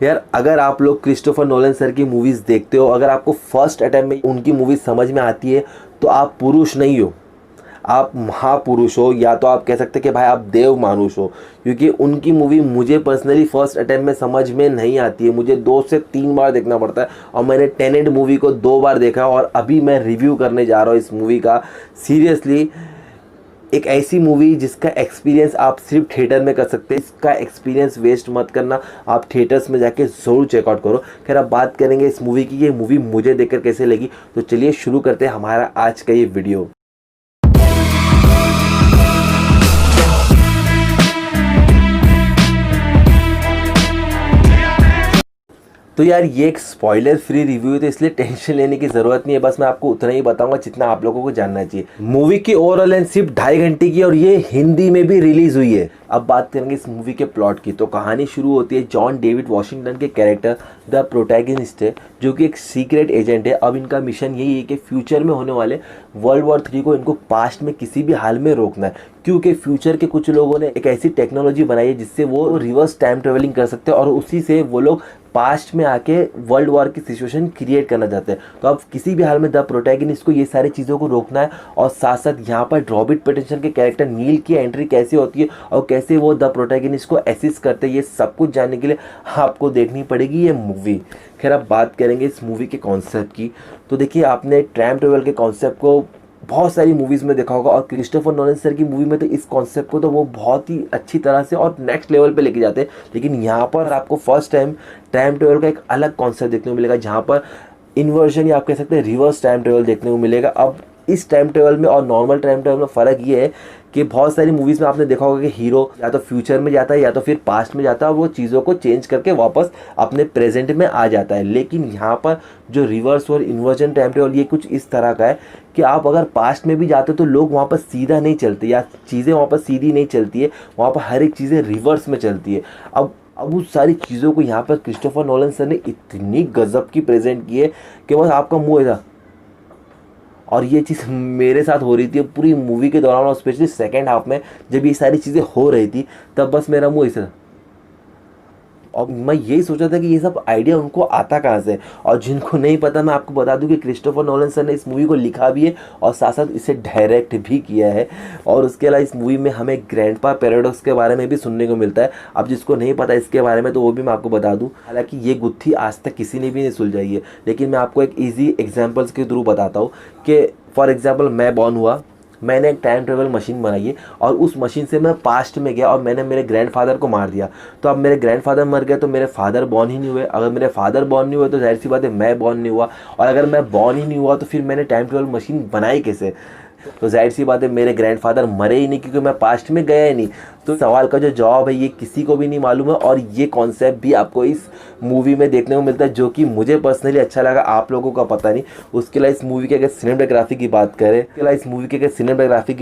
यार अगर आप लोग क्रिस्टोफर नोलन सर की मूवीज़ देखते हो, अगर आपको फर्स्ट अटेम्प्ट में उनकी मूवीज़ समझ में आती है तो आप पुरुष नहीं हो, आप महापुरुष हो, या तो आप कह सकते हैं कि भाई आप देव मानुष हो। क्योंकि उनकी मूवी मुझे पर्सनली फर्स्ट अटेम्प्ट में समझ में नहीं आती है, मुझे 2 से 3 बार देखना पड़ता है। और मैंने टेनेंट मूवी को 2 बार देखा और अभी मैं रिव्यू करने जा रहा हूँ इस मूवी का। सीरियसली एक ऐसी मूवी जिसका एक्सपीरियंस आप सिर्फ थिएटर में कर सकते हैं, इसका एक्सपीरियंस वेस्ट मत करना, आप थिएटर्स में जाके ज़रूर चेकआउट करो। खैर अब बात करेंगे इस मूवी की, ये मूवी मुझे देखकर कैसे लगी। तो चलिए शुरू करते हैं हमारा आज का ये वीडियो। तो यार ये एक स्पॉइलर फ्री रिव्यू है, तो इसलिए टेंशन लेने की ज़रूरत नहीं है। बस मैं आपको उतना ही बताऊंगा जितना आप लोगों को जानना चाहिए। मूवी की ओवरऑल लेंथ सिर्फ 2.5 घंटे की और ये हिंदी में भी रिलीज़ हुई है। अब बात करेंगे इस मूवी के प्लॉट की। तो कहानी शुरू होती है जॉन डेविड वॉशिंगटन के कैरेक्टर द प्रोटैगनिस्ट है, जो कि एक सीक्रेट एजेंट है। अब इनका मिशन यही है कि फ्यूचर में होने वाले वर्ल्ड वॉर 3 को इनको पास्ट में किसी भी हाल में रोकना है। क्योंकि फ्यूचर के कुछ लोगों ने एक ऐसी टेक्नोलॉजी बनाई है जिससे वो रिवर्स टाइम ट्रेवलिंग कर सकते हैं और उसी से वो लोग पास्ट में आके वर्ल्ड वॉर की सिचुएशन क्रिएट करना चाहते हैं। तो अब किसी भी हाल में द प्रोटैगनिस्ट को ये सारी चीज़ों को रोकना है। और साथ साथ यहाँ पर रॉबर्ट पैटिंसन के कैरेक्टर नील की एंट्री कैसे होती है और कैसे वो द प्रोटैगनिस्ट को असिस्ट करते हैं, ये सब कुछ जानने के लिए आपको देखनी पड़ेगी ये मूवी। खैर अब बात करेंगे इस मूवी के कॉन्सेप्ट की। तो देखिए, आपने टाइम ट्रेवल के कॉन्सेप्ट को बहुत सारी मूवीज़ में देखा होगा और क्रिस्टोफर नोलन सर की मूवी में तो इस कॉन्सेप्ट को तो वो बहुत ही अच्छी तरह से और नेक्स्ट लेवल पे लेके जाते हैं। लेकिन यहाँ पर आपको फर्स्ट टाइम टाइम ट्रेवल का एक अलग कॉन्सेप्ट देखने को मिलेगा, जहाँ पर इन्वर्जन या आप कह सकते हैं रिवर्स टाइम ट्रेवल देखने को मिलेगा। अब इस टाइम ट्रेवल में और नॉर्मल टाइम ट्रेवल में फ़र्क ये है कि बहुत सारी मूवीज़ में आपने देखा होगा कि हीरो या तो फ्यूचर में जाता है या तो फिर पास्ट में जाता है, वो चीज़ों को चेंज करके वापस अपने प्रेजेंट में आ जाता है। लेकिन यहाँ पर जो रिवर्स और इन्वर्जन टाइम ट्रेवल ये कुछ इस तरह का है कि आप अगर पास्ट में भी जाते हो तो लोग वहाँ पर सीधा नहीं चलते या चीज़ें वहाँ पर सीधी नहीं चलती है, वहाँ पर हर एक चीज़ें रिवर्स में चलती है। अब उस सारी चीज़ों को यहाँ पर क्रिस्टोफर नोलन सर ने इतनी गजब की प्रेजेंट की है कि बस आपका मुँह ऐसा। और ये चीज़ मेरे साथ हो रही थी पूरी मूवी के दौरान और स्पेशली सेकेंड हाफ में जब ये सारी चीज़ें हो रही थी, तब बस मेरा मुंह ऐसा। और मैं यही सोचा था कि ये सब आइडिया उनको आता कहाँ से। और जिनको नहीं पता, मैं आपको बता दूं कि क्रिस्टोफर नोलन सर ने इस मूवी को लिखा भी है और साथ साथ इसे डायरेक्ट भी किया है। और उसके अलावा इस मूवी में हमें ग्रैंडपा पैराडॉक्स के बारे में भी सुनने को मिलता है। अब जिसको नहीं पता इसके बारे में तो वो भी मैं आपको बता दूँ। हालांकि ये गुत्थी आज तक किसी ने भी नहीं सुलझाई है, लेकिन मैं आपको एक ईजी एग्जाम्पल्स के थ्रू बताता हूँ कि फॉर एग्जाम्पल मैं बॉर्न हुआ, मैंने एक टाइम ट्रेवल मशीन बनाई है और उस मशीन से मैं पास्ट में गया और मैंने मेरे ग्रैंडफादर को मार दिया। तो अब मेरे ग्रैंडफादर मर गए तो मेरे फादर बॉर्न ही नहीं हुए। अगर मेरे फादर बॉर्न नहीं हुए तो जाहिर सी बात है मैं बॉर्न नहीं हुआ। और अगर मैं बॉर्न ही नहीं हुआ तो फिर मैंने टाइम ट्रेवल मशीन बनाई कैसे? तो जाहिर सी बात है मेरे ग्रैंडफादर मरे ही नहीं, क्योंकि मैं पास्ट में गया ही नहीं। तो सवाल का जो जवाब है ये किसी को भी नहीं मालूम है। और ये कॉन्सेप्ट भी आपको इस मूवी में देखने को मिलता है, जो कि मुझे पर्सनली अच्छा लगा, आप लोगों का पता नहीं। उसके अलावा इस मूवी के अगर सिनेमेटोग्राफी की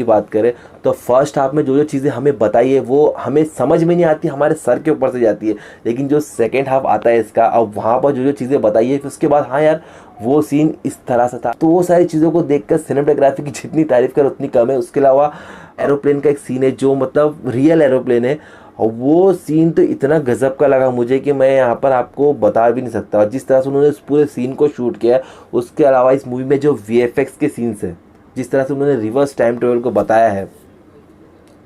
बात करें तो फर्स्ट हाफ में जो जो चीज़ें हमें बताई है वो हमें समझ में नहीं आती, हमारे सर के ऊपर से जाती है। लेकिन जो सेकेंड हाफ आता है इसका, अब वहाँ पर जो जो चीज़ें बताई है फिर उसके बाद हाँ यार वो सीन इस तरह से था। तो वो सारी चीज़ों को देखकर सिनेमेटोग्राफी की जितनी तारीफ कर उतनी कम है। उसके अलावा एरोप्लेन का एक सीन है जो मतलब रियल एरोप्लेन है, और वो सीन तो इतना गजब का लगा मुझे कि मैं यहाँ पर आपको बता भी नहीं सकता। और जिस तरह से उन्होंने उस पूरे सीन को शूट किया, उसके अलावा इस मूवी में जो VFX के सीन्स हैं, जिस तरह से उन्होंने रिवर्स टाइम ट्रेवल को बताया है,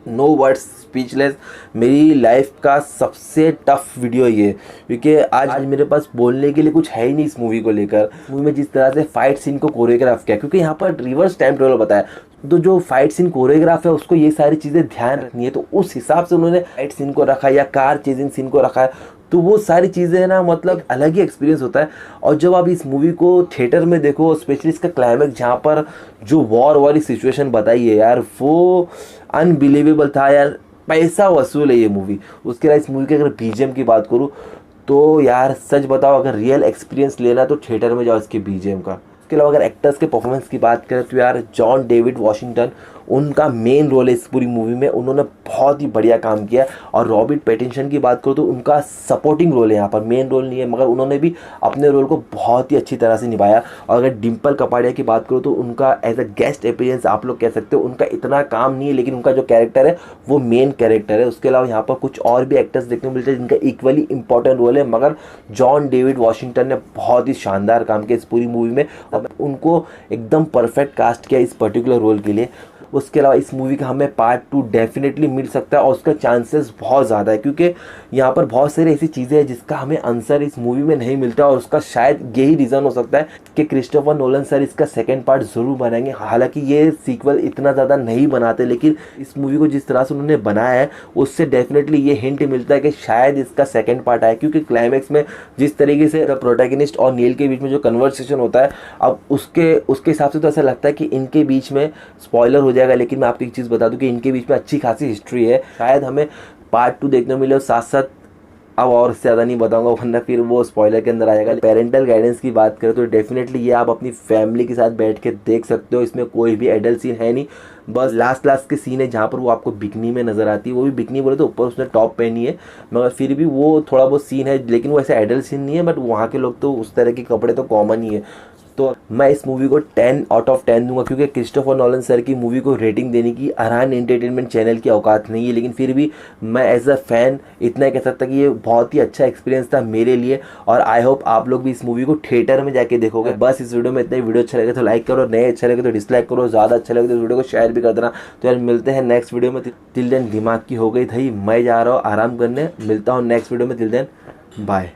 नो वर्ड्स, स्पीचलेस। मेरी लाइफ का सबसे टफ वीडियो ये, क्योंकि आज मेरे पास बोलने के लिए कुछ है ही नहीं इस मूवी को लेकर। मूवी में जिस तरह से फाइट सीन को कोरियोग्राफ किया, क्योंकि यहाँ पर रिवर्स टाइम ट्रेवल बताया, तो जो फाइट सीन कोरियोग्राफ है उसको ये सारी चीज़ें ध्यान रखनी है, तो उस हिसाब से उन्होंने फाइट सीन को रखा या कार चेजिंग सीन को रखा है। तो वो सारी चीज़ें ना मतलब अलग ही एक्सपीरियंस होता है। और जब आप इस मूवी को थिएटर में देखो, स्पेशली इसका क्लाइमेक्स जहाँ पर जो वॉर वाली सिचुएशन बताई है यार, वो अनबिलीवेबल था यार, पैसा वसूल है ये मूवी। उसके अलावा इस मूवी की अगर BGM की बात करूँ तो यार सच बताओ, अगर रियल एक्सपीरियंस लेना तो थिएटर में जाओ इसके BGM का। इसके अलावा अगर एक्टर्स के परफॉर्मेंस की बात करें तो यार जॉन डेविड वॉशिंगटन उनका मेन रोल है इस पूरी मूवी में, उन्होंने बहुत ही बढ़िया काम किया। और रॉबर्ट पैटिंसन की बात करो तो उनका सपोर्टिंग रोल है, यहाँ पर मेन रोल नहीं है, मगर उन्होंने भी अपने रोल को बहुत ही अच्छी तरह से निभाया। और अगर डिम्पल कपाड़िया की बात करो तो उनका एज अ गेस्ट अपीयरेंस आप लोग कह सकते हो, उनका इतना काम नहीं है, लेकिन उनका जो कैरेक्टर है वो मेन कैरेक्टर है। उसके अलावा यहाँ पर कुछ और भी एक्टर्स देखने को मिलते हैं जिनका इक्वली इंपॉर्टेंट रोल है, मगर जॉन डेविड वॉशिंगटन ने बहुत ही शानदार काम किया इस पूरी मूवी में, और उनको एकदम परफेक्ट कास्ट किया इस पर्टिकुलर रोल के लिए। उसके अलावा इस मूवी का हमें पार्ट 2 डेफिनेटली मिल सकता है और उसका चांसेस बहुत ज़्यादा है, क्योंकि यहाँ पर बहुत सारी ऐसी चीज़ें हैं जिसका हमें आंसर इस मूवी में नहीं मिलता, और उसका शायद यही रीज़न हो सकता है कि क्रिस्टोफर नोलन सर इसका सेकंड पार्ट ज़रूर बनाएंगे। हालांकि ये सीक्वल इतना ज़्यादा नहीं बनाते, लेकिन इस मूवी को जिस तरह से उन्होंने बनाया है उससे डेफिनेटली ये हिंट मिलता है कि शायद इसका सेकेंड पार्ट आए, क्योंकि क्लाइमैक्स में जिस तरीके से प्रोटैगनिस्ट और नील के बीच में जो कन्वर्सेशन होता है, अब उसके हिसाब से तो ऐसा लगता है कि इनके बीच में स्पॉइलर हो जाएगा, लेकिन मैं आपको एक चीज़ बता दूं कि इनके बीच में अच्छी खासी हिस्ट्री है। शायद हमें पार्ट 2 देखने को मिले, और साथ साथ अब और ज़्यादा नहीं बताऊंगा वरना फिर वो स्पॉइलर के अंदर आ जाएगा। पेरेंटल गाइडेंस की बात करें तो डेफिनेटली ये आप अपनी फैमिली के साथ बैठ के देख सकते हो। इसमें कोई भी एडल्ट सीन है नहीं, बस लास्ट के सीन है जहाँ पर वो आपको बिकनी में नज़र आती है, वो भी बिकनी बोले तो ऊपर उसने टॉप पहनी है, मगर फिर भी वो थोड़ा बहुत सीन है, लेकिन वो ऐसा एडल्ट सीन नहीं है। बट वहाँ के लोग तो उस तरह के कपड़े तो कॉमन ही है। तो मैं इस मूवी को 10 आउट ऑफ 10 दूंगा, क्योंकि क्रिस्टोफर नोलन सर की मूवी को रेटिंग देने की अरहान एंटरटेनमेंट चैनल की औकात नहीं है, लेकिन फिर भी मैं एज अ फैन इतना कह सकता कि ये बहुत ही अच्छा एक्सपीरियंस था मेरे लिए। और आई होप आप लोग भी इस मूवी को थिएटर में जाके देखोगे। बस इस वीडियो में इतना ही। वीडियो अच्छा लगे तो लाइक करो, नए अच्छा लगे तो डिसलाइक करो, ज़्यादा अच्छा लगे तो वीडियो को शेयर भी कर देना। तो यार मिलते हैं नेक्स्ट वीडियो में। टिल देन दिमाग की हो गई थी, मैं जा रहा हूँ आराम करने, मिलता हूँ नेक्स्ट वीडियो में। Till then bye.